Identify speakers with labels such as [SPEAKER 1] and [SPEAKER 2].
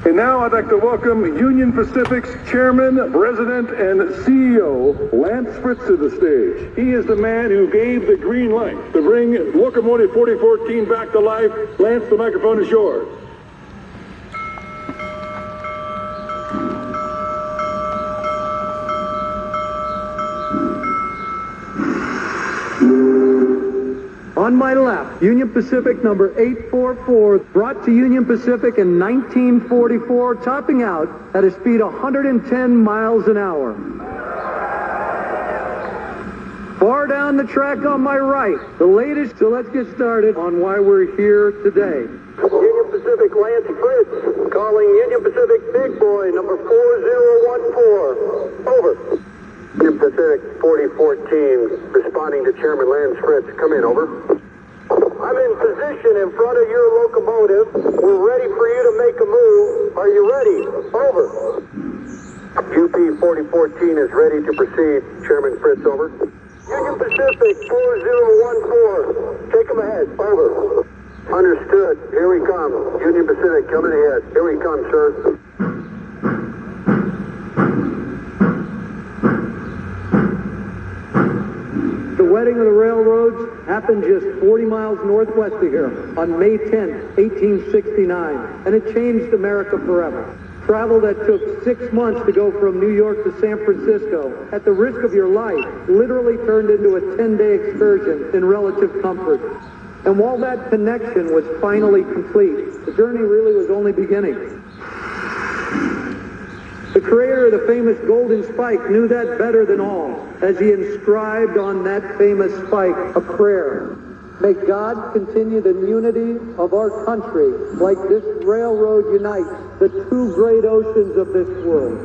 [SPEAKER 1] And now I'd like to welcome Union Pacific's Chairman, President, and CEO, Lance Fritz, to the stage. He is the man who gave the green light to bring Locomotive 4014 back to life. Lance, the microphone is yours.
[SPEAKER 2] On my left, Union Pacific number 844, brought to Union Pacific in 1944, topping out at a speed 110 miles an hour. Far down the track on my right, the latest. So let's get started on why we're here today.
[SPEAKER 3] Union Pacific Lance Fritz, calling Union Pacific Big Boy number 4014. Over. Union Pacific 4014, responding to Chairman Lance Fritz. Come in, over. I'm in position in front of your locomotive. We're ready for you to make a move. Are you ready? Over. UP 4014 is ready to proceed. Chairman Fritz, over. Union Pacific 4014, take him ahead. Over. Understood. Here we come. Union Pacific coming ahead. Here we come, sir.
[SPEAKER 2] The wedding of the railroads happened just 40 miles northwest of here on May 10, 1869, and it changed America forever. Travel that took 6 months to go from New York to San Francisco, at the risk of your life, literally turned into a 10-day excursion in relative comfort. And while that connection was finally complete, the journey really was only beginning. The creator of the famous golden spike knew that better than all, as he inscribed on that famous spike a prayer. May God continue the unity of our country like this railroad unites the two great oceans of this world.